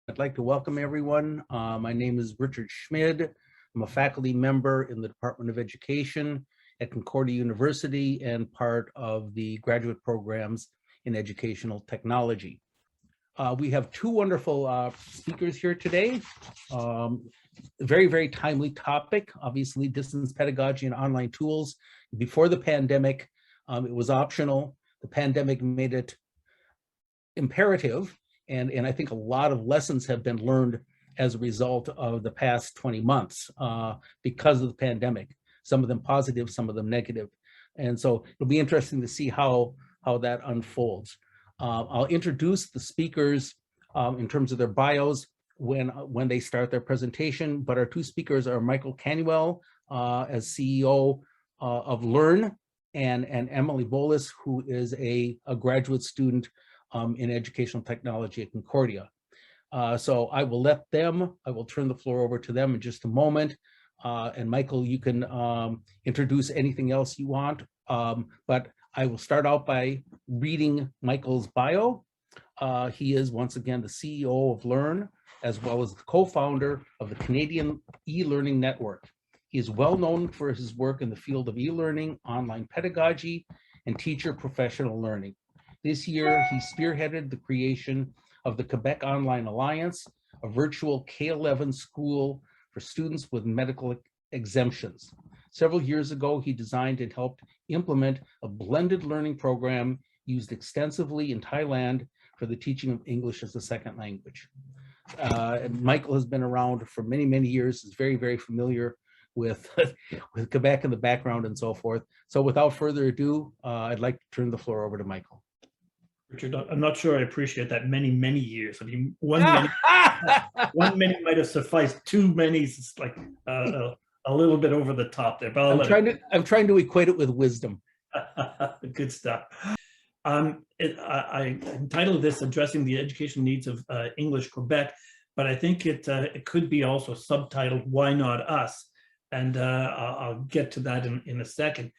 I'd like to welcome everyone. My name is Richard Schmid. I'm a faculty member in the Department of Education at Concordia University and part of the graduate programs in educational technology. We have two wonderful speakers here today. Very, very timely topic, obviously distance pedagogy and online tools. Before the pandemic, it was optional. The pandemic made it imperative. And I think a lot of lessons have been learned as a result of the past 20 months because of the pandemic, some of them positive, some of them negative. And so it'll be interesting to see how that unfolds. I'll introduce the speakers in terms of their bios when they start their presentation, but our two speakers are Michael Canuel as CEO of Learn and Emily Bolus, who is a graduate student in educational technology at Concordia. So I will turn the floor over to them in just a moment. And Michael, you can introduce anything else you want, but I will start out by reading Michael's bio. He is once again the CEO of Learn, as well as the co-founder of the Canadian e-learning network. He is well known for his work in the field of e-learning, online pedagogy, and teacher professional learning. This year, he spearheaded the creation of the Quebec Online Alliance, a virtual K-11 school for students with medical exemptions. Several years ago, he designed and helped implement a blended learning program used extensively in Thailand for the teaching of English as a second language. And Michael has been around for many, many years, is very, very familiar with Quebec in the background and so forth. So without further ado, I'd like to turn the floor over to Michael. Richard, I'm not sure I appreciate that many years. I mean, one minute might have sufficed. Too many is like a little bit over the top there. But I'm trying to equate it with wisdom. Good stuff. I entitled this "Addressing the Education Needs of English Quebec," but I think it could be also subtitled "Why Not Us?" And I'll get to that in a second.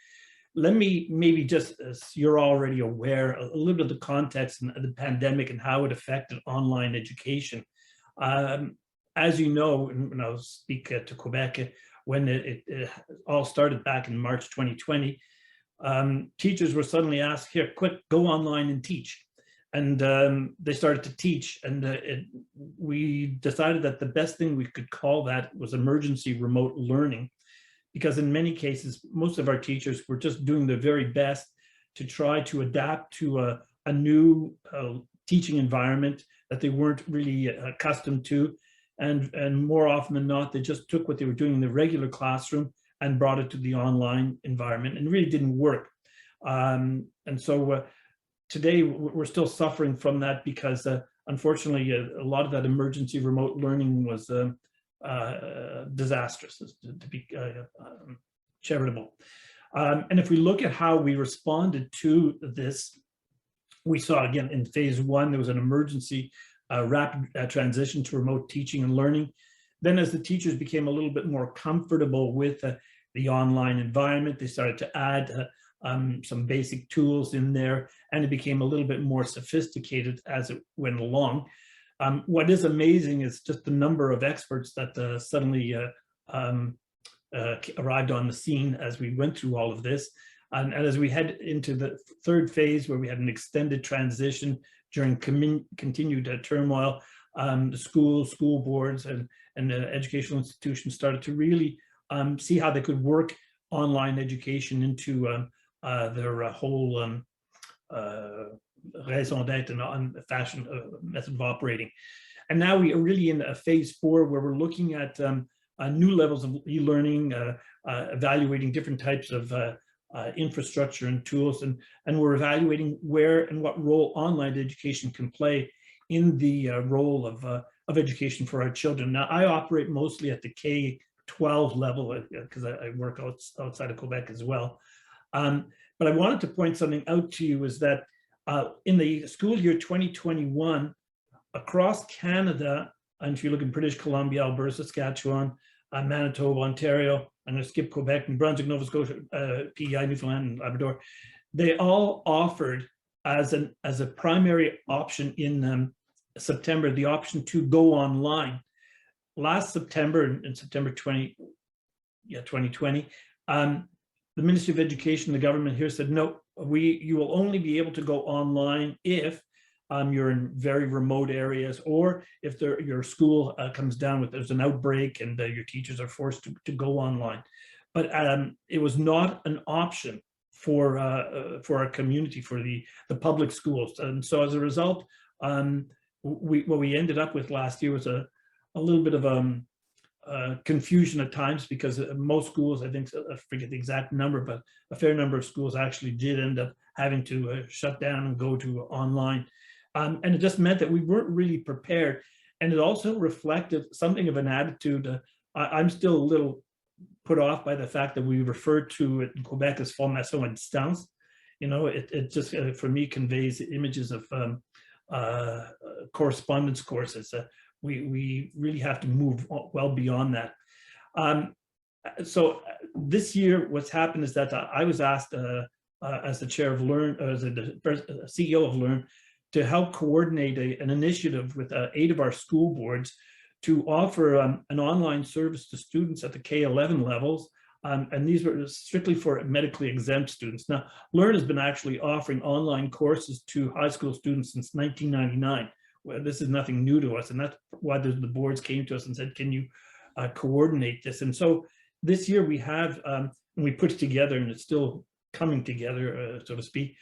Let me maybe just, as you're already aware, a little bit of the context and the pandemic and how it affected online education. As you know, and I'll speak to Quebec, when it all started back in March 2020, teachers were suddenly asked, here, quick, go online and teach. And they started to teach, and we decided that the best thing we could call that was emergency remote learning. Because in many cases, most of our teachers were just doing their very best to try to adapt to a new teaching environment that they weren't really accustomed to. And more often than not, they just took what they were doing in the regular classroom and brought it to the online environment, and really didn't work. And so today we're still suffering from that because unfortunately, a lot of that emergency remote learning was disastrous, to be charitable. And if we look at how we responded to this, we saw again in phase one, there was an emergency rapid transition to remote teaching and learning. Then as the teachers became a little bit more comfortable with the online environment, they started to add some basic tools in there, and it became a little bit more sophisticated as it went along. What is amazing is just the number of experts that suddenly arrived on the scene as we went through all of this. And as we head into the third phase, where we had an extended transition during continued turmoil, the school boards and educational institutions started to really see how they could work online education into their whole raison d'etre and fashion method of operating. And now we are really in a phase four where we're looking at new levels of e-learning, evaluating different types of infrastructure and tools, and we're evaluating where and what role online education can play in the role of education for our children. Now, I operate mostly at the K-12 level because I work outside of Quebec as well. But I wanted to point something out to you is that in the school year 2021, across Canada, and if you look in British Columbia, Alberta, Saskatchewan, Manitoba, Ontario, I'm going to skip Quebec, New Brunswick, Nova Scotia, PEI, Newfoundland, and Labrador, they all offered as a primary option in September the option to go online. Last September, in September 2020, the Ministry of Education, the government here said, no, you will only be able to go online if you're in very remote areas, or if your school comes down with, there's an outbreak and your teachers are forced to go online. But it was not an option for our community, for the public schools. And so as a result, what we ended up with last year was a little bit of confusion at times, because most schools, I think, I forget the exact number, but a fair number of schools actually did end up having to shut down and go to online. And it just meant that we weren't really prepared. And it also reflected something of an attitude. I'm still a little put off by the fact that we refer to it in Quebec as formation à distance. You know, it just, for me, conveys images of correspondence courses. We really have to move well beyond that. So this year, what's happened is that I was asked as the chair of Learn, as the CEO of Learn, to help coordinate an initiative with 8 of our school boards to offer an online service to students at the K-11 levels. And these were strictly for medically exempt students. Now, Learn has been actually offering online courses to high school students since 1999. Well, this is nothing new to us, and that's why the boards came to us and said, can you coordinate this? And so this year we have, we put together, and it's still coming together, so to speak,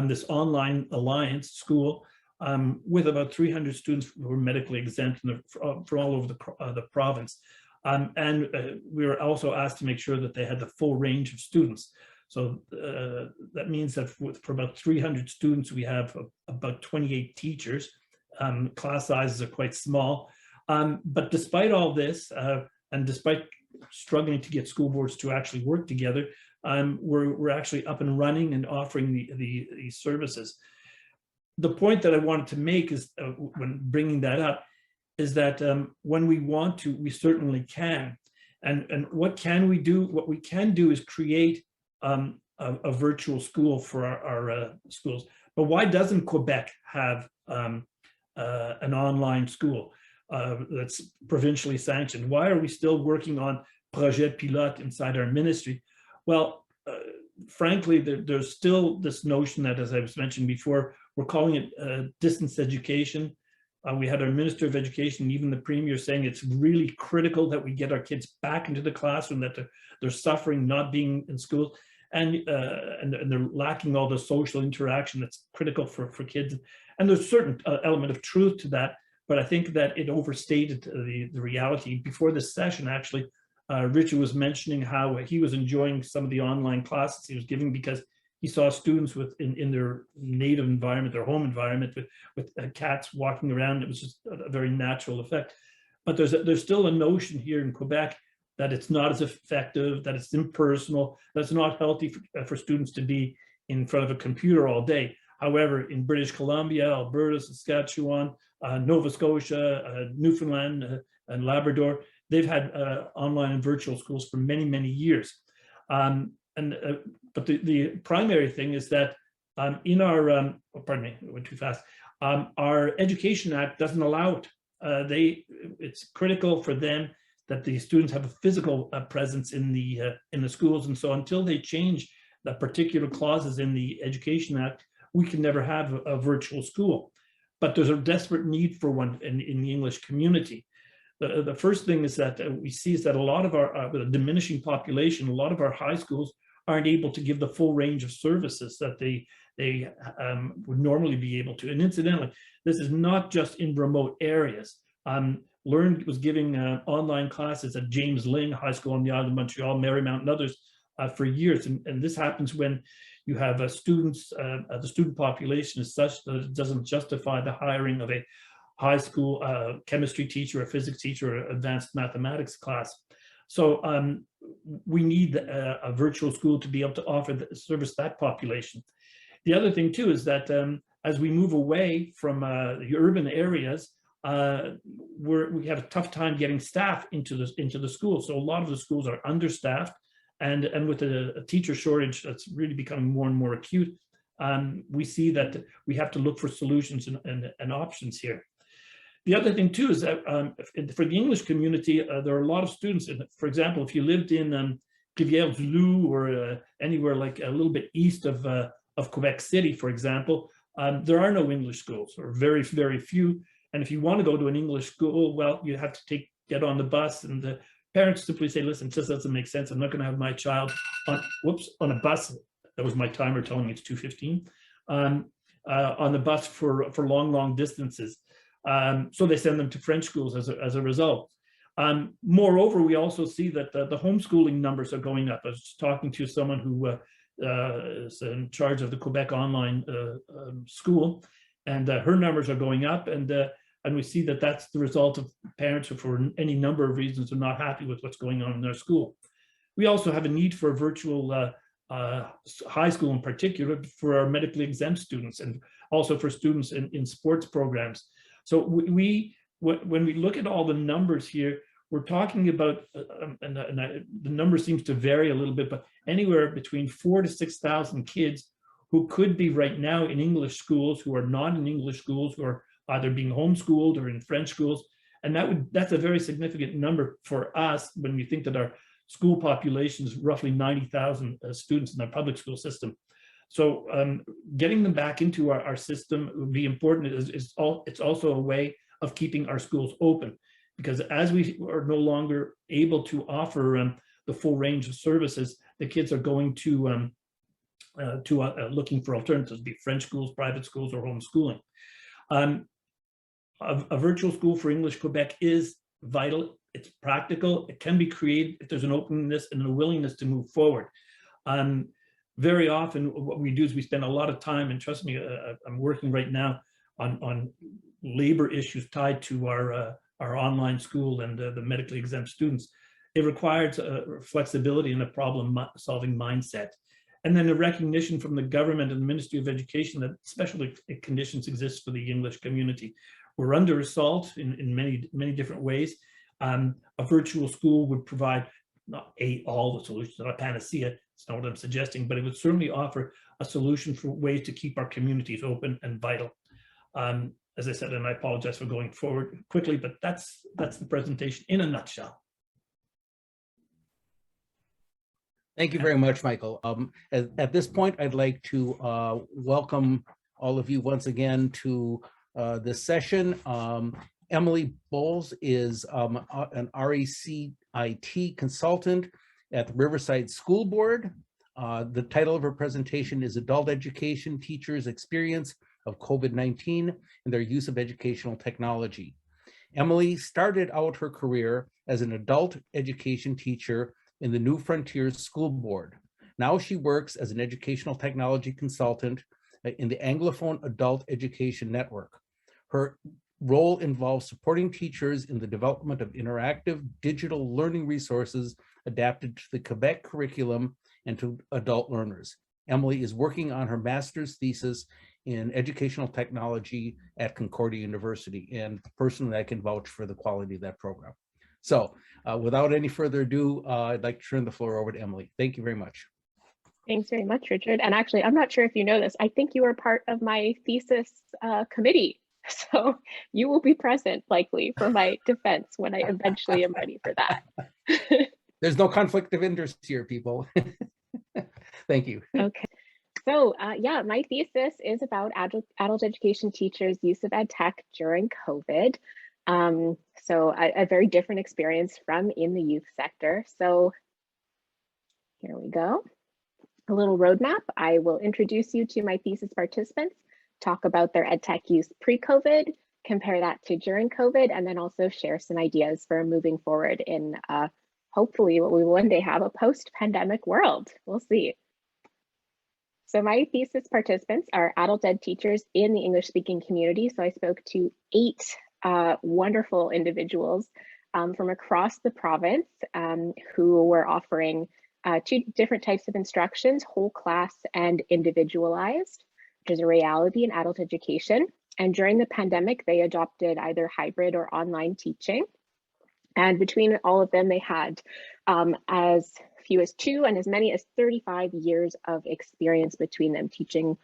this online alliance school with about 300 students who are medically exempt from all over the province. And we were also asked to make sure that they had the full range of students. So that means that for about 300 students, we have about 28 teachers. Class sizes are quite small. But despite all this, and despite struggling to get school boards to actually work together, we're actually up and running and offering the services. The point that I wanted to make is, when bringing that up, is that when we want to, we certainly can. And what can we do? What we can do is create a virtual school for our schools. But why doesn't Quebec have an online school that's provincially sanctioned? Why are we still working on projet pilote inside our ministry? Well, frankly, there's still this notion that, as I was mentioning before, we're calling it distance education. We had our Minister of Education, even the Premier, saying it's really critical that we get our kids back into the classroom, that they're suffering not being in school, and they're lacking all the social interaction that's critical for kids. And there's a certain element of truth to that, but I think that it overstated the reality. Before this session, actually, Richard was mentioning how he was enjoying some of the online classes he was giving because he saw students in their native environment, their home environment, with cats walking around. It was just a very natural effect. But there's still a notion here in Quebec that it's not as effective, that it's impersonal, that it's not healthy for students to be in front of a computer all day. However, in British Columbia, Alberta, Saskatchewan, Nova Scotia, Newfoundland, and Labrador, they've had online and virtual schools for many, many years. But the primary thing is that in our, oh, pardon me, I went too fast. Our Education Act doesn't allow it. It's critical for them that the students have a physical presence in the schools, and so until they change the particular clauses in the Education Act, we can never have a virtual school. But there's a desperate need for one in the English community. The first thing is that we see is that a lot of our, with a diminishing population, a lot of our high schools aren't able to give the full range of services that they would normally be able to. And incidentally, this is not just in remote areas. Learn was giving online classes at James Ling High School on the island of Montreal, Marymount, and others for years. And this happens when you have students, the student population is such that it doesn't justify the hiring of a high school chemistry teacher, a physics teacher, or advanced mathematics class. So we need a virtual school to be able to offer service that population. The other thing too is that as we move away from the urban areas, we have a tough time getting staff into the schools. So a lot of the schools are understaffed, and with a teacher shortage that's really becoming more and more acute, we see that we have to look for solutions and options here. The other thing too is that for the English community, there are a lot of students. For example, if you lived in Rivière-du-Loup or anywhere like a little bit east of Quebec City, for example, there are no English schools, or very, very few. And if you want to go to an English school, well, you have to get on the bus, and the parents simply say, listen, it just doesn't make sense. I'm not going to have my child on a bus. That was my timer telling me it's 2:15. On the bus for long distances. So they send them to French schools as a result. Moreover, we also see that the homeschooling numbers are going up. I was talking to someone who is in charge of the Quebec online school, and her numbers are going up, and we see that that's the result of parents who, for any number of reasons, are not happy with what's going on in their school. We also have a need for a virtual high school in particular for our medically exempt students, and also for students in sports programs. So when we look at all the numbers here, we're talking about, the number seems to vary a little bit, but anywhere between 4,000 to 6,000 kids who could be right now in English schools, who are not in English schools, who are either being homeschooled or in French schools. And that's a very significant number for us when we think that our school population is roughly 90,000 students in our public school system. So getting them back into our system would be important. It's also a way of keeping our schools open, because as we are no longer able to offer the full range of services, the kids are going to looking for alternatives, be it French schools, private schools, or homeschooling. A virtual school for English Quebec is vital. It's practical. It can be created if there's an openness and a willingness to move forward. Very often what we do is we spend a lot of time, and trust me, I'm working right now on labor issues tied to our online school and the medically exempt students. It requires a flexibility and a problem-solving mindset. And then a recognition from the government and the Ministry of Education that special conditions exist for the English community. We're under assault in many different ways. A virtual school would provide not all the solutions, not a panacea, it's not what I'm suggesting, but it would certainly offer a solution for ways to keep our communities open and vital. As I said, and I apologize for going forward quickly, but that's the presentation in a nutshell. Thank you very much, Michael. At this point, I'd like to welcome all of you once again to this session. Emily Bowles is an RECIT consultant at the Riverside School Board. The title of her presentation is Adult Education Teachers' Experience of COVID-19 and Their Use of Educational Technology. Emily started out her career as an adult education teacher in the New Frontiers School Board. Now she works as an educational technology consultant in the Anglophone Adult Education Network. Her role involves supporting teachers in the development of interactive digital learning resources adapted to the Quebec curriculum and to adult learners. Emily is working on her master's thesis in educational technology at Concordia University, and personally I can vouch for the quality of that program. So without any further ado, I'd like to turn the floor over to Emily. Thank you very much. Thanks very much, Richard. And actually, I'm not sure if you know this, I think you were part of my thesis committee. So you will be present likely for my defense when I eventually am ready for that. There's no conflict of interest here, people. Thank you. Okay. So yeah, my thesis is about adult education teachers' use of ed tech during COVID. So a very different experience from in the youth sector. So here we go. A little roadmap. I will introduce you to my thesis participants, talk about their ed tech use pre-COVID, compare that to during COVID, and then also share some ideas for moving forward in hopefully what we will one day have a post-pandemic world. We'll see. So my thesis participants are adult ed teachers in the English-speaking community. So I spoke to 8 wonderful individuals from across the province who were offering 2 different types of instructions, whole class and individualized, which is a reality in adult education. And during the pandemic, they adopted either hybrid or online teaching. And between all of them, they had as few as 2 and as many as 35 years of experience between them teaching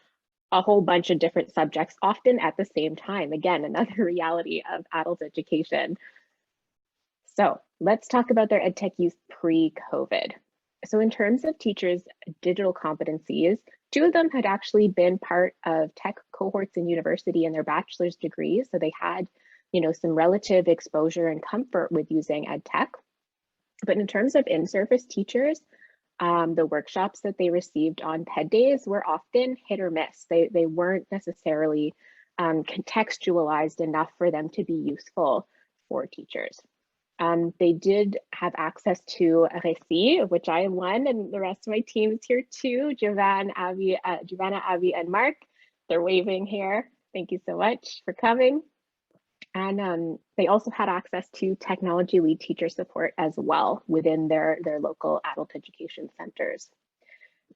a whole bunch of different subjects, often at the same time. Again, another reality of adult education. So let's talk about their EdTech use pre-COVID. So in terms of teachers' digital competencies, 2 of them had actually been part of tech cohorts in university in their bachelor's degrees. So they had, some relative exposure and comfort with using EdTech. But in terms of in-service teachers, the workshops that they received on PED days were often hit or miss. They weren't necessarily contextualized enough for them to be useful for teachers. They did have access to a Récit, of which I won, and the rest of my team is here too. Giovanna, Avi, and Mark. They're waving here. Thank you so much for coming. And they also had access to technology lead teacher support as well within their local adult education centers.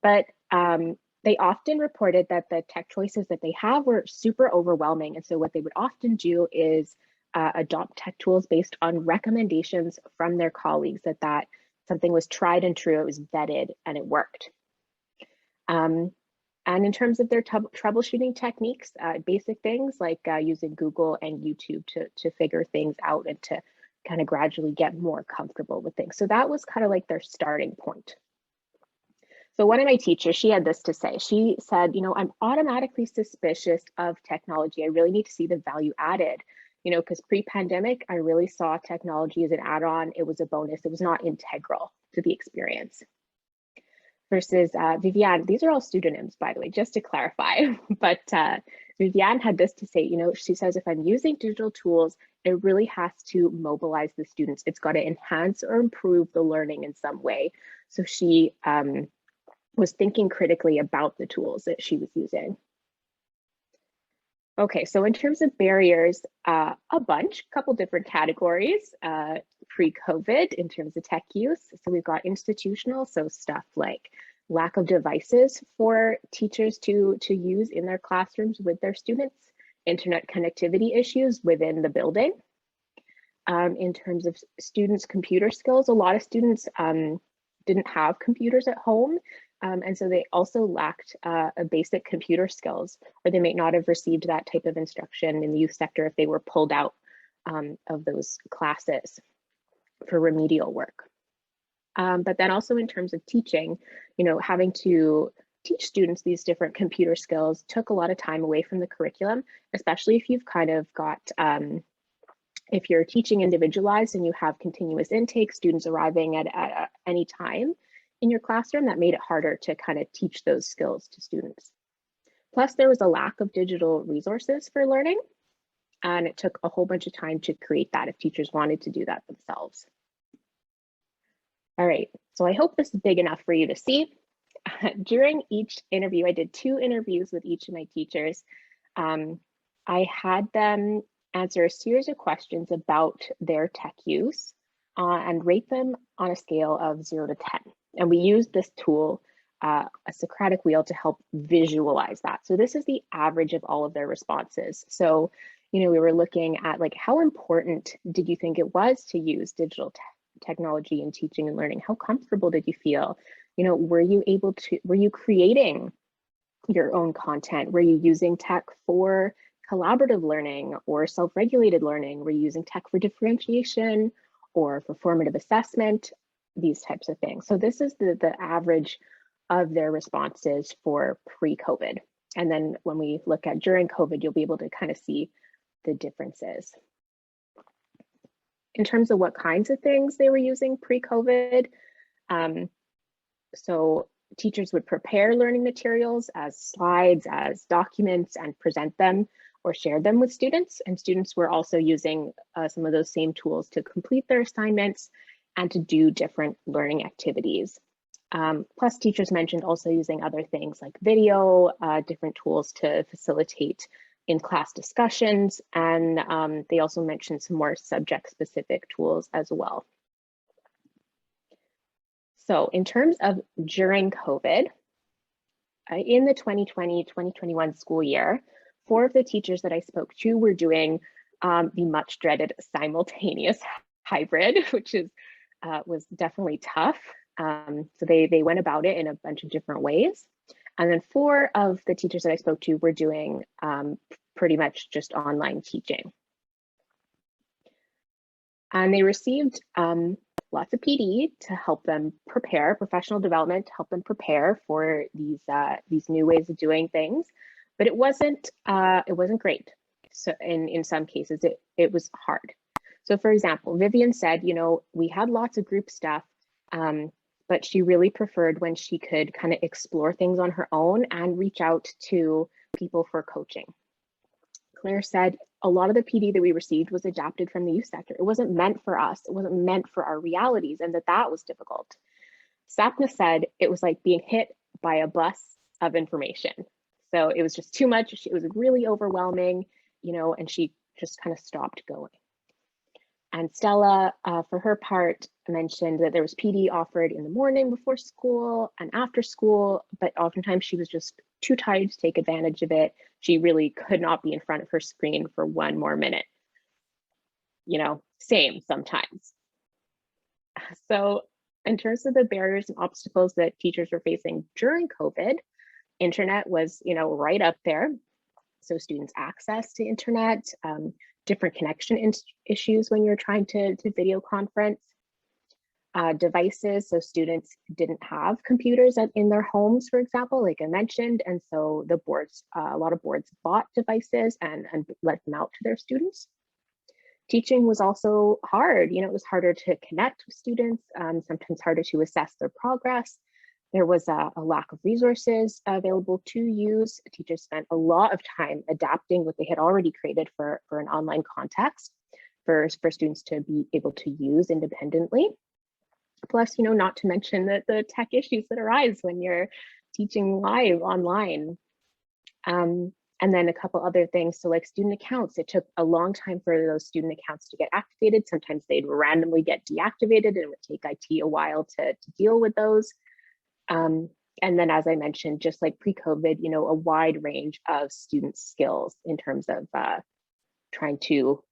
But they often reported that the tech choices that they have were super overwhelming. And so what they would often do is adopt tech tools based on recommendations from their colleagues, that something was tried and true, it was vetted, and it worked. And in terms of their troubleshooting techniques, basic things like using Google and YouTube to figure things out and to kind of gradually get more comfortable with things. So that was kind of like their starting point. So one of my teachers, she had this to say. She said, I'm automatically suspicious of technology. I really need to see the value added, because pre-pandemic, I really saw technology as an add-on. It was a bonus. It was not integral to the experience. Versus Viviane, these are all pseudonyms, by the way, just to clarify. But Viviane had this to say, she says, if I'm using digital tools, it really has to mobilize the students. It's got to enhance or improve the learning in some way. So she was thinking critically about the tools that she was using. Okay, so in terms of barriers, a couple different categories pre-COVID in terms of tech use. So we've got institutional, so stuff like lack of devices for teachers to use in their classrooms with their students, internet connectivity issues within the building. In terms of students' computer skills, a lot of students didn't have computers at home. And so they also lacked a basic computer skills, or they may not have received that type of instruction in the youth sector if they were pulled out of those classes for remedial work. But then also in terms of teaching, having to teach students these different computer skills took a lot of time away from the curriculum, especially if you've kind of got, if you're teaching individualized and you have continuous intake, students arriving at any time in your classroom, that made it harder to kind of teach those skills to students. Plus, there was a lack of digital resources for learning, and it took a whole bunch of time to create that if teachers wanted to do that themselves. All right, so I hope this is big enough for you to see. During each interview, I did 2 interviews with each of my teachers. I had them answer a series of questions about their tech use and rate them on a scale of 0 to 10. And we used this tool, a Socratic wheel, to help visualize that. So this is the average of all of their responses. So, we were looking at like, how important did you think it was to use digital technology in teaching and learning? How comfortable did you feel? Were you creating your own content? Were you using tech for collaborative learning or self-regulated learning? Were you using tech for differentiation or for formative assessment? These types of things. So this is the average of their responses for pre-COVID. And then when we look at during COVID, you'll be able to kind of see the differences. In terms of what kinds of things they were using pre-COVID, so teachers would prepare learning materials as slides, as documents, and present them or share them with students. And students were also using some of those same tools to complete their assignments and to do different learning activities. Plus, teachers mentioned also using other things like video, different tools to facilitate in-class discussions, and they also mentioned some more subject-specific tools as well. So in terms of during COVID, in the 2020-2021 school year, 4 of the teachers that I spoke to were doing the much dreaded simultaneous hybrid, which was definitely tough. So they went about it in a bunch of different ways. And then 4 of the teachers that I spoke to were doing pretty much just online teaching. And they received lots of PD to help them prepare, professional development to help them prepare for these new ways of doing things. But it wasn't great. So in some cases, it was hard. So for example, Vivian said, you know, we had lots of group stuff, but she really preferred when she could kind of explore things on her own and reach out to people for coaching. Claire said a lot of the PD that we received was adapted from the youth sector. It wasn't meant for us. It wasn't meant for our realities, and that was difficult. Sapna said it was like being hit by a bus of information. So it was just too much. It was really overwhelming, you know, and she just kind of stopped going. And Stella, for her part, mentioned that there was PD offered in the morning before school and after school, but oftentimes she was just too tired to take advantage of it. She really could not be in front of her screen for 1 more minute. You know, same sometimes. So in terms of the barriers and obstacles that teachers were facing during COVID, internet was, you know, right up there. So students' access to internet, different connection issues when you're trying to video conference, devices. So students didn't have computers in their homes, for example, like I mentioned. And so the boards, a lot of boards bought devices and let them out to their students. Teaching was also hard. You know, it was harder to connect with students, sometimes harder to assess their progress. There was a lack of resources available to use. Teachers spent a lot of time adapting what they had already created for an online context for students to be able to use independently. Plus, you know, not to mention the tech issues that arise when you're teaching live online. And then a couple other things. So like student accounts, it took a long time for those student accounts to get activated. Sometimes they'd randomly get deactivated and it would take IT a while to deal with those. And then, as I mentioned, just like pre-COVID, you know, a wide range of student skills in terms of trying to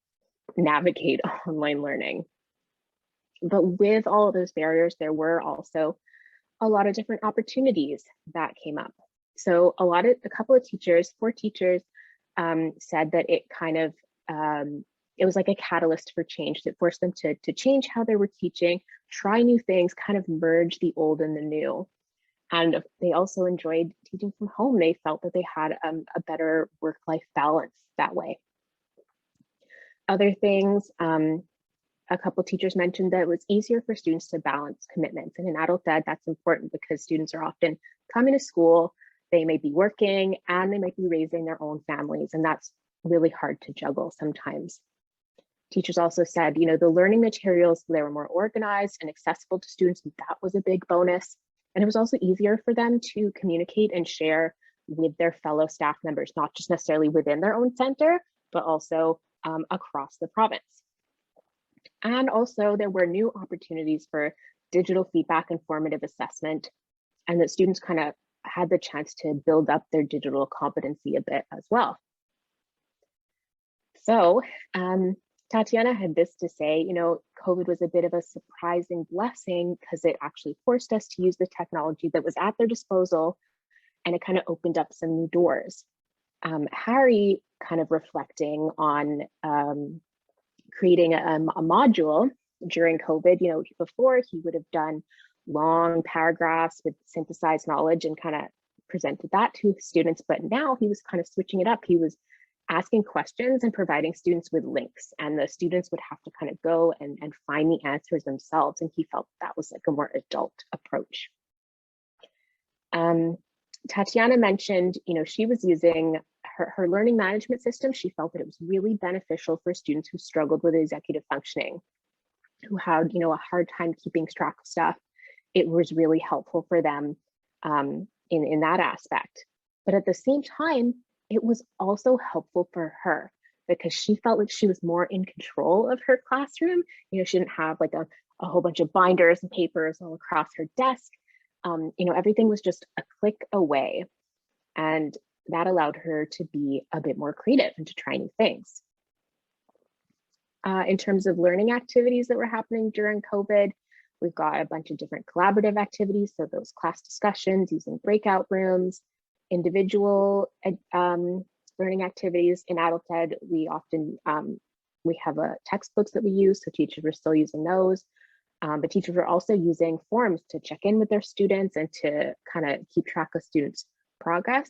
navigate online learning. But with all of those barriers, there were also a lot of different opportunities that came up. So a couple of teachers, 4 teachers, said that it kind of, it was like a catalyst for change that forced them to change how they were teaching, try new things, kind of merge the old and the new. And they also enjoyed teaching from home. They felt that they had a better work-life balance that way. Other things, a couple teachers mentioned that it was easier for students to balance commitments. And in adult ed, that's important because students are often coming to school, they may be working, and they might be raising their own families. And that's really hard to juggle sometimes. Teachers also said, you know, the learning materials, they were more organized and accessible to students. That was a big bonus. And it was also easier for them to communicate and share with their fellow staff members, not just necessarily within their own center, but also across the province. And also there were new opportunities for digital feedback and formative assessment, and that students kind of had the chance to build up their digital competency a bit as well. So Tatiana had this to say, you know, COVID was a bit of a surprising blessing because it actually forced us to use the technology that was at their disposal, and it kind of opened up some new doors. Harry, kind of reflecting on creating a module during COVID, you know, before he would have done long paragraphs with synthesized knowledge and kind of presented that to students, but now he was kind of switching it up. He was asking questions and providing students with links, and the students would have to kind of go and find the answers themselves. And he felt that was like a more adult approach. Tatiana mentioned, you know, she was using her learning management system. She felt that it was really beneficial for students who struggled with executive functioning, who had, you know, a hard time keeping track of stuff. It was really helpful for them in that aspect. But at the same time, it was also helpful for her because she felt like she was more in control of her classroom. You know, she didn't have like a whole bunch of binders and papers all across her desk. You know, everything was just a click away. And that allowed her to be a bit more creative and to try new things. In terms of learning activities that were happening during COVID, we've got a bunch of different collaborative activities. So those class discussions using breakout rooms, individual learning activities in adult ed, we often, we have textbooks that we use, so teachers are still using those. But teachers are also using forms to check in with their students and to kind of keep track of students' progress,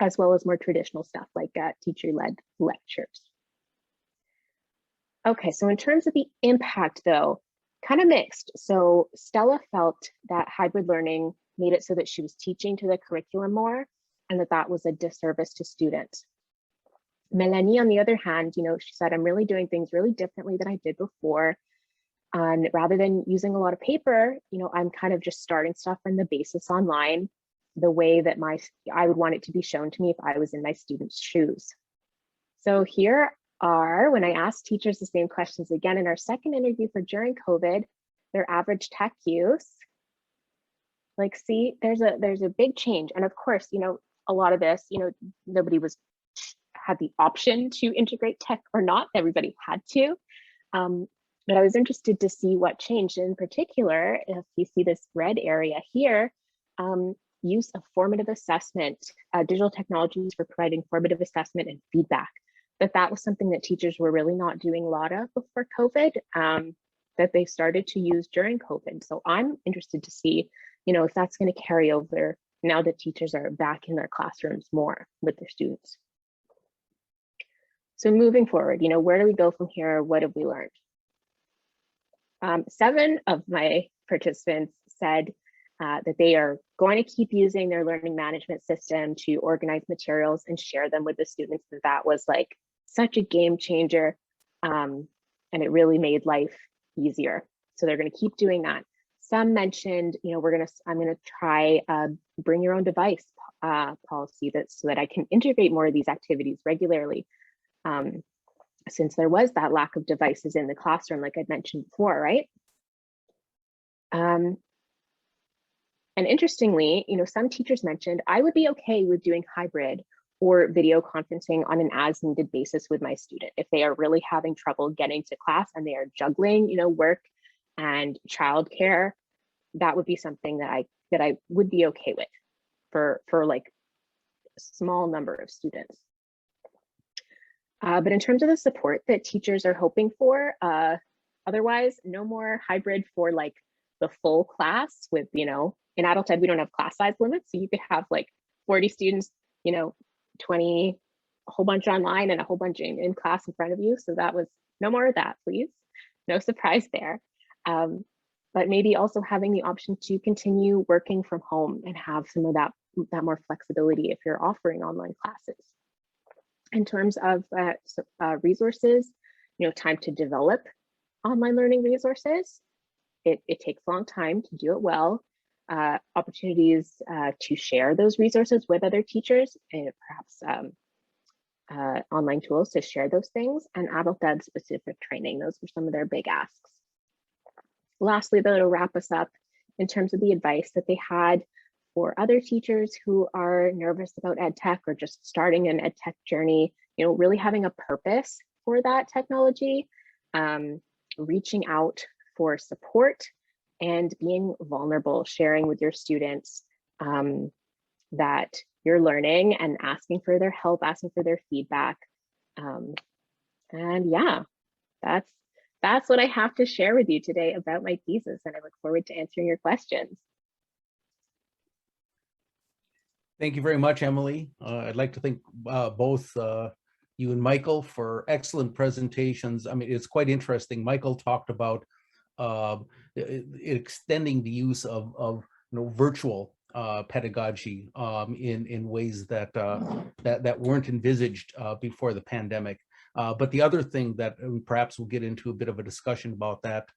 as well as more traditional stuff like teacher-led lectures. Okay, so in terms of the impact though, kind of mixed. So Stella felt that hybrid learning made it so that she was teaching to the curriculum more, and that was a disservice to students. Melanie, on the other hand, you know, she said, I'm really doing things really differently than I did before. And rather than using a lot of paper, you know, I'm kind of just starting stuff from the basis online, the way that I would want it to be shown to me if I was in my students' shoes. So here are, when I asked teachers the same questions again in our second interview for during COVID, their average tech use. Like, see, there's a big change. And of course, you know, a lot of this, you know, nobody had the option to integrate tech or not. Everybody had to. But I was interested to see what changed. In particular, if you see this red area here, use of formative assessment, digital technologies for providing formative assessment and feedback. That was something that teachers were really not doing a lot of before COVID, that they started to use during COVID. So I'm interested to see, you know, if that's going to carry over now that teachers are back in their classrooms more with their students. So moving forward, you know, where do we go from here? What have we learned? 7 of my participants said that they are going to keep using their learning management system to organize materials and share them with the students. That was like such a game changer, and it really made life easier. So they're going to keep doing that. Some mentioned, you know, I'm going to try bring your own device policy so that I can integrate more of these activities regularly. Since there was that lack of devices in the classroom, like I mentioned before, right? And interestingly, you know, some teachers mentioned, I would be okay with doing hybrid or video conferencing on an as needed basis with my student. If they are really having trouble getting to class and they are juggling, you know, work and childcare, that would be something that I would be okay with for like a small number of students. But in terms of the support that teachers are hoping for, otherwise, no more hybrid for like the full class with, you know, in adult ed, we don't have class size limits. So you could have like 40 students, you know, 20, a whole bunch online and a whole bunch in class in front of you. So that was no more of that, please. No surprise there. But maybe also having the option to continue working from home and have some of that more flexibility if you're offering online classes. In terms of resources, you know, time to develop online learning resources. It takes a long time to do it well. Opportunities to share those resources with other teachers and perhaps online tools to share those things, and adult ed specific training. Those were some of their big asks. Lastly, though, to wrap us up, in terms of the advice that they had for other teachers who are nervous about ed tech or just starting an ed tech journey, you know, really having a purpose for that technology, reaching out for support and being vulnerable, sharing with your students that you're learning and asking for their help, asking for their feedback. And yeah, that's what I have to share with you today about my thesis, and I look forward to answering your questions. Thank you very much, Emily. I'd like to thank both you and Michael for excellent presentations. I mean, it's quite interesting. Michael talked about extending the use of you know, virtual pedagogy in ways that that weren't envisaged before the pandemic. But the other thing that perhaps we'll get into a bit of a discussion about that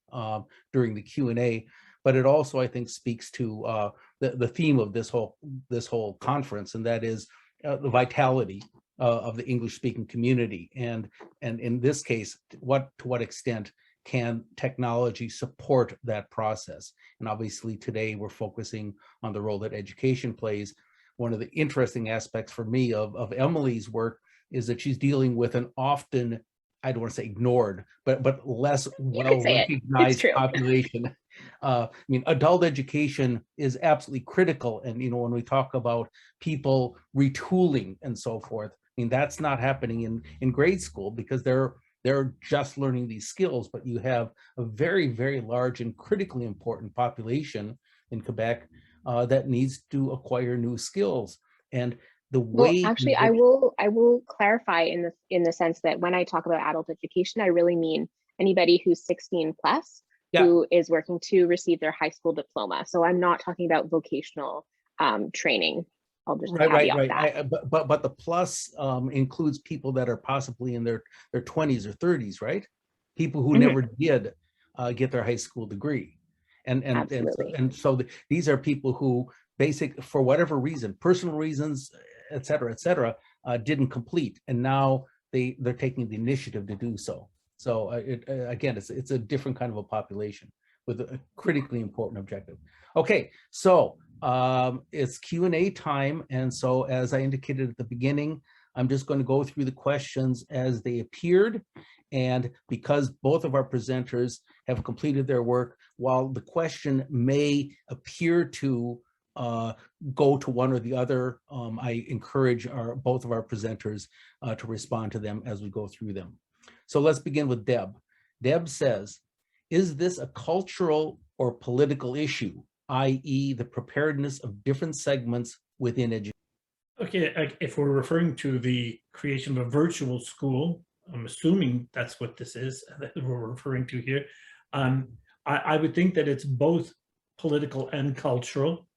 during the Q&A, but it also, I think, speaks to the theme of this whole conference, and that is the vitality of the English-speaking community, and in this case, to what extent can technology support that process? And obviously, today we're focusing on the role that education plays. One of the interesting aspects for me of Emily's work is that she's dealing with an often I don't want to say ignored, but less You could say it. It's well-recognized true. population. I mean, adult education is absolutely critical. And, you know, when we talk about people retooling and so forth, I mean, that's not happening in grade school because they're just learning these skills, but you have a very, very large and critically important population in Quebec that needs to acquire new skills. And the Well, way actually, I will clarify in the sense that when I talk about adult education, I really mean anybody who's 16 plus Yeah. who is working to receive their high school diploma. So I'm not talking about vocational training. I'll just caveat that. But the plus includes people that are possibly in their 20s or 30s, right? People who never did get their high school degree. And so these are people who for whatever reason, personal reasons, et cetera, didn't complete. And now they're taking the initiative to do so. So again, it's a different kind of a population with a critically important objective. Okay, so it's Q&A time. And so as I indicated at the beginning, I'm just going to go through the questions as they appeared. And because both of our presenters have completed their work, while the question may appear to go to one or the other, I encourage both of our presenters to respond to them as we go through them. So let's begin with Deb. Deb says, is this a cultural or political issue, i.e. the preparedness of different segments within education? Okay, if we're referring to the creation of a virtual school, I'm assuming that's what this is that we're referring to here. I would think that it's both political and cultural.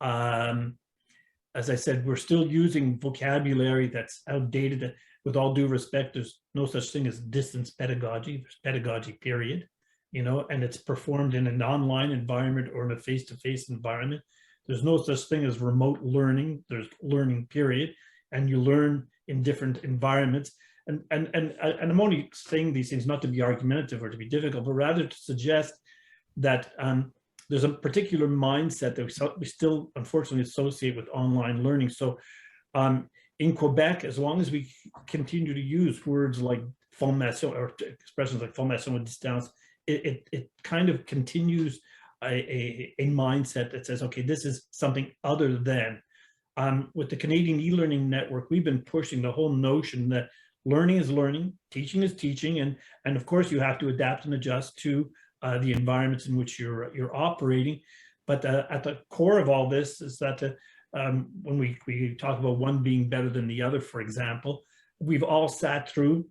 As I said, we're still using vocabulary that's outdated. With all due respect, there's no such thing as distance pedagogy. There's pedagogy, period, you know, and it's performed in an online environment or in a face-to-face environment. There's no such thing as remote learning. There's learning, period, and you learn in different environments. And I'm only saying these things not to be argumentative or to be difficult, but rather to suggest that there's a particular mindset that we still unfortunately associate with online learning. So in Quebec, as long as we continue to use words like formation or expressions like formation à distance, it kind of continues a mindset that says, okay, this is something other than. With the Canadian e-learning network, we've been pushing the whole notion that learning is learning, teaching is teaching, and of course you have to adapt and adjust to the environments in which you're operating. But at the core of all this is that when we talk about one being better than the other, for example, we've all sat through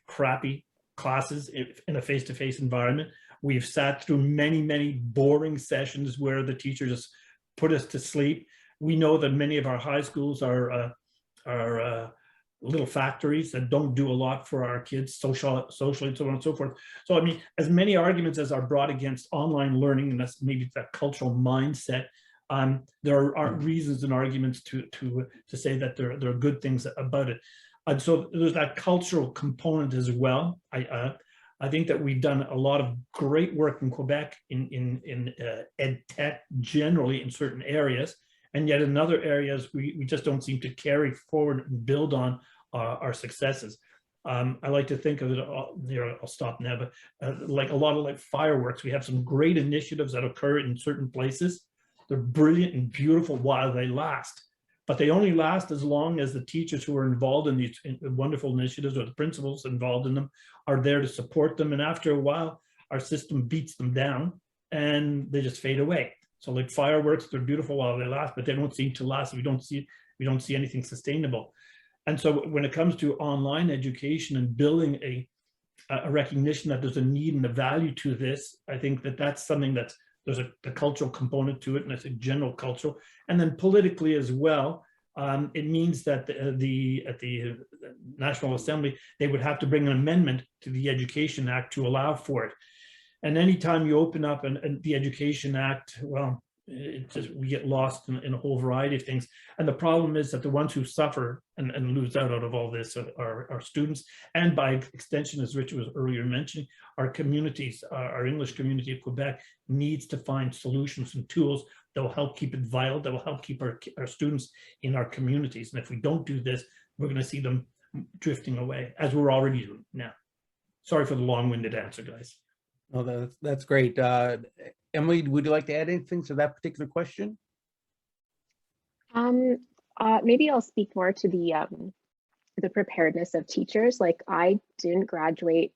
crappy classes in a face-to-face environment. We've sat through many, many boring sessions where the teacher just put us to sleep. We know that many of our high schools are little factories that don't do a lot for our kids socially, and so on and so forth. So, I mean, as many arguments as are brought against online learning, and that's maybe that cultural mindset, there are reasons and arguments to say that there are good things about it. And so there's that cultural component as well. I think that we've done a lot of great work in Quebec in ed tech generally in certain areas, and yet in other areas we just don't seem to carry forward and build on our successes. I like to think of it, I'll stop now, but like a lot of like fireworks, we have some great initiatives that occur in certain places. They're brilliant and beautiful while they last, but they only last as long as the teachers who are involved in these wonderful initiatives or the principals involved in them are there to support them. And after a while, our system beats them down and they just fade away. So like fireworks, they're beautiful while they last, but they don't seem to last. We don't see anything sustainable. And so when it comes to online education and building a recognition that there's a need and a value to this, I think that that's something that's, there's a cultural component to it, and it's a general cultural. And then politically as well, it means that at the National Assembly, they would have to bring an amendment to the Education Act to allow for it. And anytime you open up the Education Act, well, we get lost in a whole variety of things. And the problem is that the ones who suffer and lose out of all this are students, and by extension, as Richard was earlier mentioning, our communities, our English community of Quebec needs to find solutions and tools that will help keep it vital, that will help keep our students in our communities. And if we don't do this, we're going to see them drifting away, as we're already doing now. Sorry for the long-winded answer, guys. No, that's great. Emily, would you like to add anything to that particular question? Maybe I'll speak more to the preparedness of teachers. Like, I didn't graduate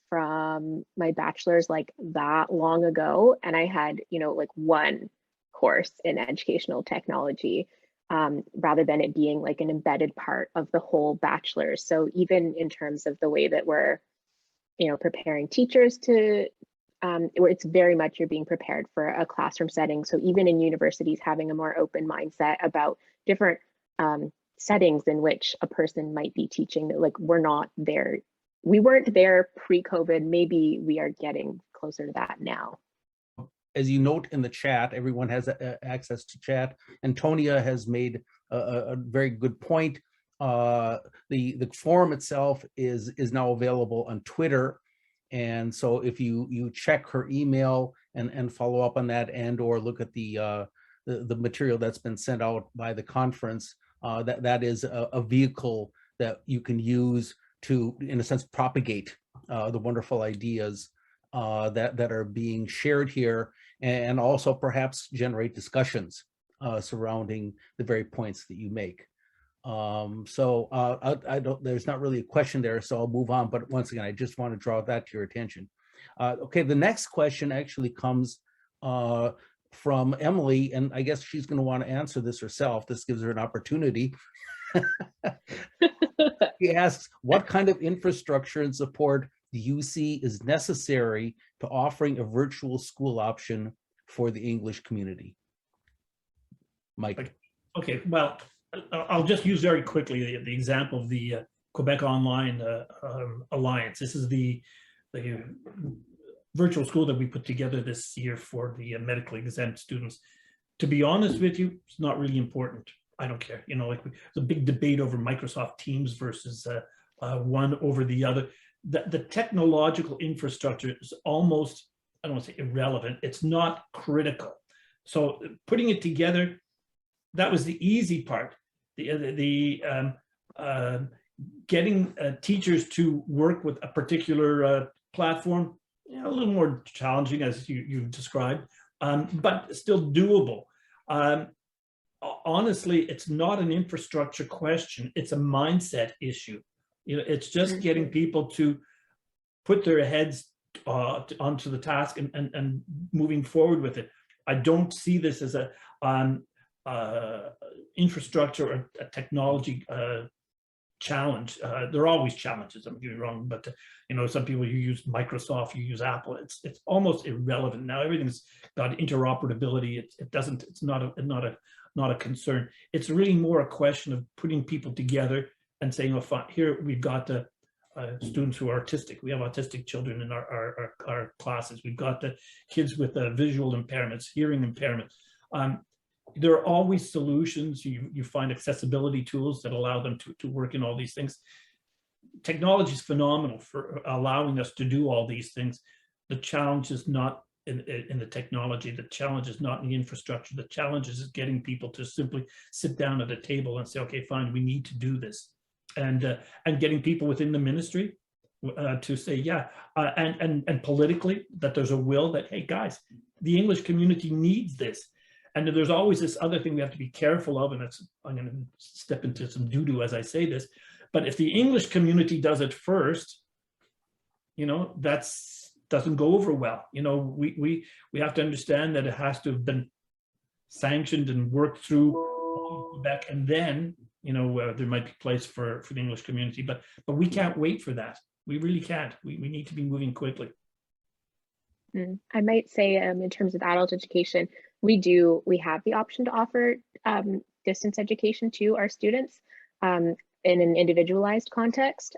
from my bachelor's like that long ago, and I had, you know, like one course in educational technology, rather than it being like an embedded part of the whole bachelor's. So even in terms of the way that we're, you know, preparing teachers to, where it's very much you're being prepared for a classroom setting. So even in universities, having a more open mindset about different settings in which a person might be teaching, that like we're not there. We weren't there pre-COVID. Maybe we are getting closer to that now. As you note in the chat, everyone has access to chat. Antonia has made a very good point. The forum itself is now available on Twitter. And so if you check her email and follow up on that, and or look at the material that's been sent out by the conference, that is a vehicle that you can use to, in a sense, propagate the wonderful ideas that are being shared here, and also perhaps generate discussions surrounding the very points that you make. So I don't, there's not really a question there, so I'll move on. But once again, I just want to draw that to your attention. Okay, the next question actually comes from Emily, and I guess she's going to want to answer this herself. This gives her an opportunity. She asks, what kind of infrastructure and support do you see is necessary to offering a virtual school option for the English community? Mike. Okay, well, I'll just use very quickly the example of the Quebec Online Alliance. This is the virtual school that we put together this year for the medically exempt students. To be honest with you, it's not really important. I don't care. You know, like there's a big debate over Microsoft Teams versus one over the other. The technological infrastructure is almost, I don't want to say irrelevant. It's not critical. So putting it together, that was the easy part. Getting teachers to work with a particular platform, you know, a little more challenging, as you've described, but still doable. Honestly, it's not an infrastructure question. It's a mindset issue. You know, it's just getting people to put their heads onto the task and moving forward with it. I don't see this as a infrastructure or a technology challenge. There are always challenges, don't get me wrong, but you know, some people, you use Microsoft, you use Apple, it's almost irrelevant now. Everything's got interoperability. It's not a concern. It's really more a question of putting people together and saying, oh, fine, here we've got the students who are autistic. We have autistic children in our classes. We've got the kids with visual impairments, hearing impairments. There are always solutions. You find accessibility tools that allow them to work in all these things. Technology is phenomenal for allowing us to do all these things. The challenge is not in the technology. The challenge is not in the infrastructure. The challenge is getting people to simply sit down at a table and say, okay, fine, we need to do this. And getting people within the ministry to say, yeah, and politically, that there's a will that, hey, guys, the English community needs this. And there's always this other thing we have to be careful of, and I'm going to step into some doo-doo as I say this, but if the English community does it first, you know, doesn't go over well. You know, we have to understand that it has to have been sanctioned and worked through Quebec, and then, you know, there might be a place for the English community, but we can't wait for that. We really can't. We need to be moving quickly. I might say, in terms of adult education, we have the option to offer distance education to our students in an individualized context.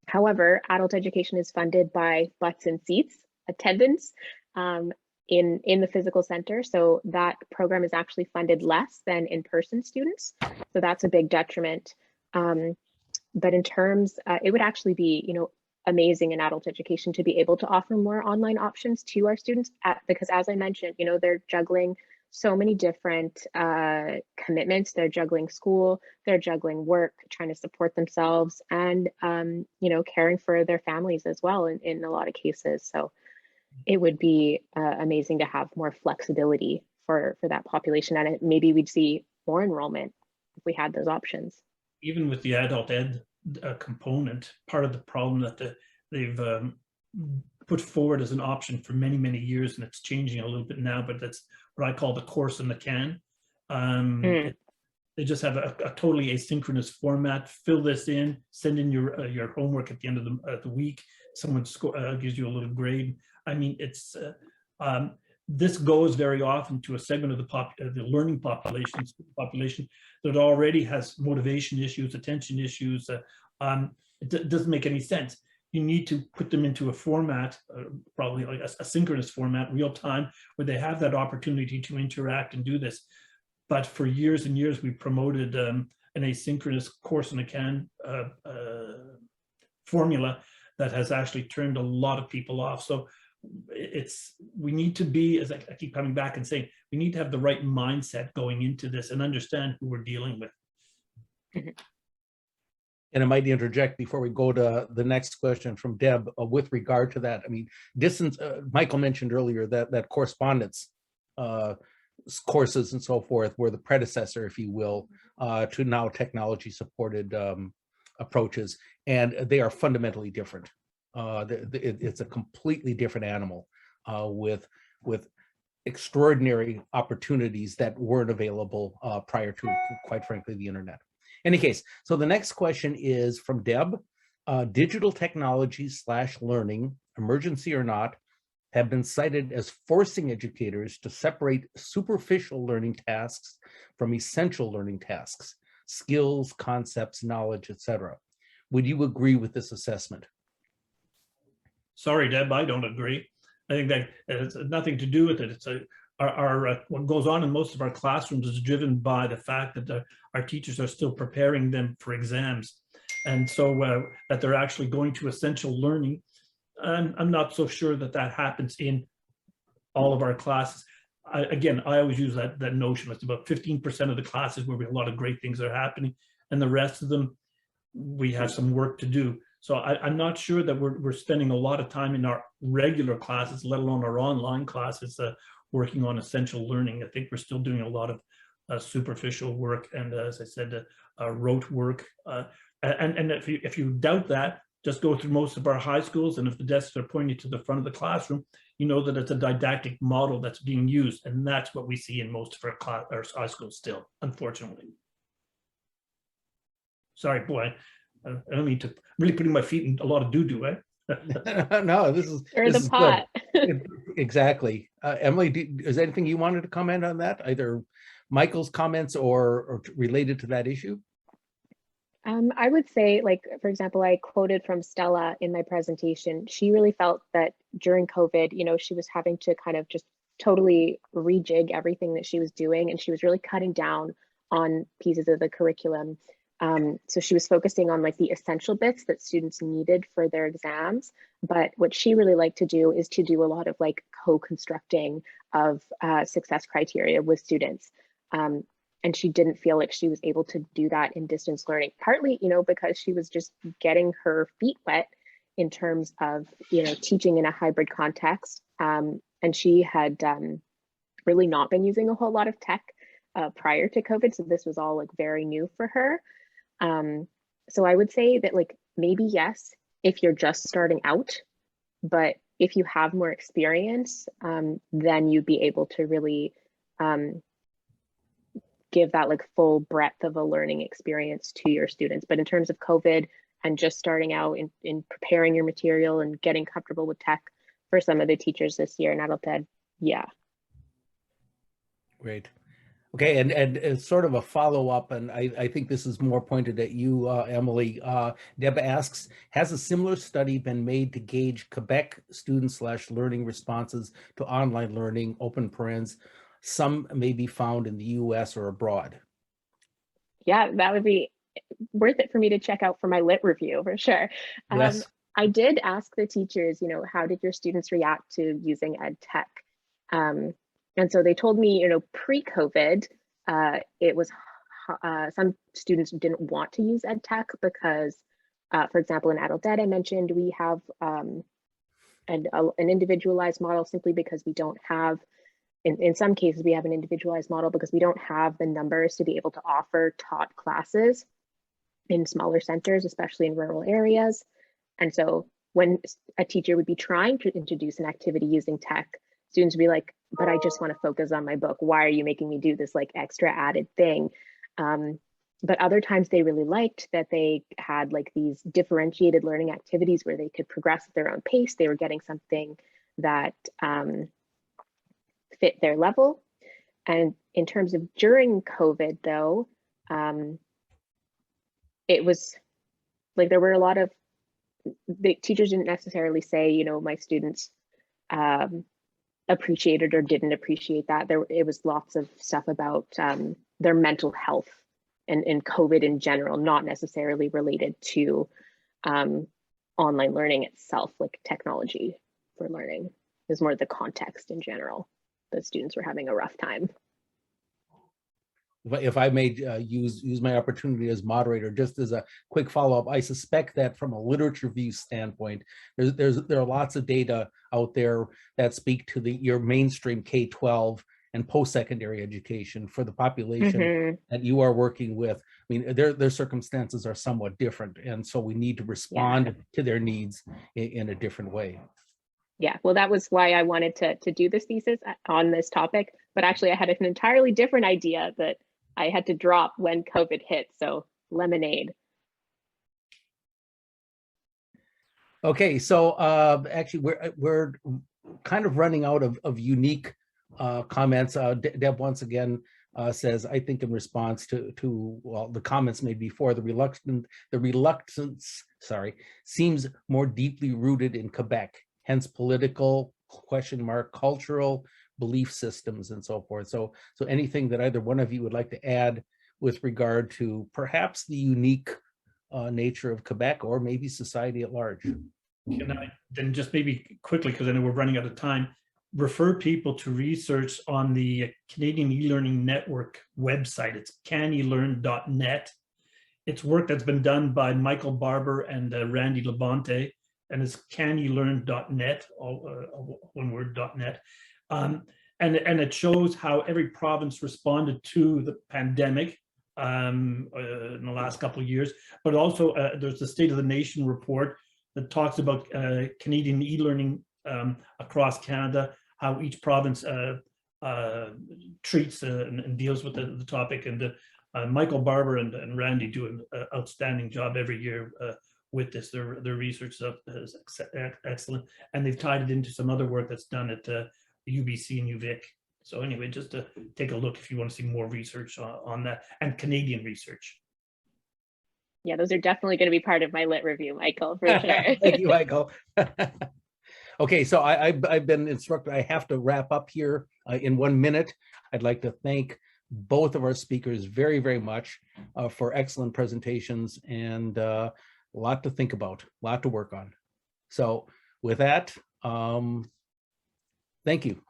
However, adult education is funded by butts and seats, attendance in the physical center. So that program is actually funded less than in-person students. So that's a big detriment. But in terms, it would actually be, you know, amazing in adult education to be able to offer more online options to our students because, as I mentioned, you know, they're juggling so many different commitments. They're juggling school, they're juggling work, trying to support themselves, and you know, caring for their families as well in a lot of cases. So it would be amazing to have more flexibility for that population, and maybe we'd see more enrollment if we had those options. Even with the adult ed component, part of the problem that they've put forward as an option for many, many years, and it's changing a little bit now, but that's what I call the course in the can. They just have a totally asynchronous format. Fill this in, send in your homework at the end of the week. Someone gives you a little grade. I mean, it's this goes very often to a segment of the learning population that already has motivation issues, attention issues. It doesn't make any sense. You need to put them into a format, probably like a synchronous format, real time, where they have that opportunity to interact and do this. But for years and years, we promoted an asynchronous course in a can formula that has actually turned a lot of people off. So we need to be, as I keep coming back and saying, we need to have the right mindset going into this and understand who we're dealing with. And I might interject before we go to the next question from Deb with regard to that. I mean, distance, Michael mentioned earlier that correspondence courses and so forth were the predecessor, if you will, to now technology supported approaches, and they are fundamentally different. It's a completely different animal with extraordinary opportunities that weren't available prior to, quite frankly, the internet. In any case, so the next question is from Deb. Digital technologies / learning, emergency or not, have been cited as forcing educators to separate superficial learning tasks from essential learning tasks, skills, concepts, knowledge, etc. Would you agree with this assessment? Sorry, Deb, I don't agree. I think that it has nothing to do with it. It's what goes on in most of our classrooms is driven by the fact that our teachers are still preparing them for exams. And so that they're actually going to essential learning. I'm not so sure that happens in all of our classes. Again, I always use that notion. It's about 15% of the classes where we have a lot of great things are happening, and the rest of them, we have some work to do. So I'm not sure that we're spending a lot of time in our regular classes, let alone our online classes, working on essential learning. I think we're still doing a lot of superficial work, and as I said, rote work. And if you doubt that, just go through most of our high schools, and if the desks are pointing to the front of the classroom, you know that it's a didactic model that's being used, and that's what we see in most of our high schools still, unfortunately. Sorry, boy, I don't mean to really putting my feet in a lot of doo-doo, eh? No, this is the pot. Exactly. Emily, is there anything you wanted to comment on that, either Michael's comments or related to that issue? I would say, like, for example, I quoted from Stella in my presentation. She really felt that during COVID, you know, she was having to kind of just totally rejig everything that she was doing, and she was really cutting down on pieces of the curriculum. So she was focusing on like the essential bits that students needed for their exams. But what she really liked to do is to do a lot of like co-constructing of success criteria with students. And she didn't feel like she was able to do that in distance learning, partly, you know, because she was just getting her feet wet in terms of, you know, teaching in a hybrid context. And she had really not been using a whole lot of tech prior to COVID. So this was all like very new for her. So I would say that, like, maybe yes, if you're just starting out, but if you have more experience, then you'd be able to really give that like full breadth of a learning experience to your students. But in terms of COVID and just starting out in preparing your material and getting comfortable with tech for some of the teachers this year in adult ed, yeah. Great. Okay, and as sort of a follow-up, and I think this is more pointed at you, Emily. Deb asks, has a similar study been made to gauge Quebec student / learning responses to online learning, open parens? Some may be found in the US or abroad. Yeah, that would be worth it for me to check out for my lit review for sure. Yes. I did ask the teachers, you know, how did your students react to using ed tech? And so they told me, pre-COVID, it was some students didn't want to use ed tech because, for example, in adult ed, I mentioned we have an individualized model simply because we don't have, in some cases, we have an individualized model because we don't have the numbers to be able to offer taught classes in smaller centers, especially in rural areas. And so when a teacher would be trying to introduce an activity using tech, students would be like, but I just want to focus on my book. Why are you making me do this like extra added thing? But other times they really liked that they had like these differentiated learning activities where they could progress at their own pace. They were getting something that fit their level. And in terms of during COVID though, it was like there were a lot of, the teachers didn't necessarily say, my students appreciated or didn't appreciate that. It was lots of stuff about their mental health and COVID in general, not necessarily related to online learning itself, like technology for learning. It was more the context in general. The students were having a rough time. If I may use my opportunity as moderator, just as a quick follow-up, I suspect that from a literature review standpoint, there are lots of data out there that speak to your mainstream K-12 and post-secondary education for the population that you are working with. I mean, their circumstances are somewhat different, and so we need to respond to their needs in a different way. Yeah, well, that was why I wanted to do this thesis on this topic, but actually I had an entirely different idea that I had to drop when COVID hit, so lemonade. Okay, so actually we're kind of running out of unique comments. Deb once again says, I think in response to well, the comments made before, the reluctance, seems more deeply rooted in Quebec, hence political ? Cultural belief systems and so forth. So anything that either one of you would like to add with regard to perhaps the unique nature of Quebec or maybe society at large? Can I then just maybe quickly, because I know we're running out of time, refer people to research on the Canadian e-learning network website. It's canelearn.net. It's work that's been done by Michael Barber and Randy Labonte, and it's canelearn.net, all one word, .net. And it shows how every province responded to the pandemic in the last couple of years, but also there's the State of the Nation report that talks about Canadian e-learning across Canada, how each province treats and deals with the topic. And Michael Barber and Randy do an outstanding job every year with this. Their research is excellent, and they've tied it into some other work that's done at UBC and UVic. So anyway, just to take a look if you want to see more research on that, and Canadian research. Yeah, those are definitely going to be part of my lit review, Michael, for sure. Thank you, Michael. Okay, so I've been instructed I have to wrap up here in 1 minute. I'd like to thank both of our speakers very, very much for excellent presentations and a lot to think about, a lot to work on. So with that, thank you.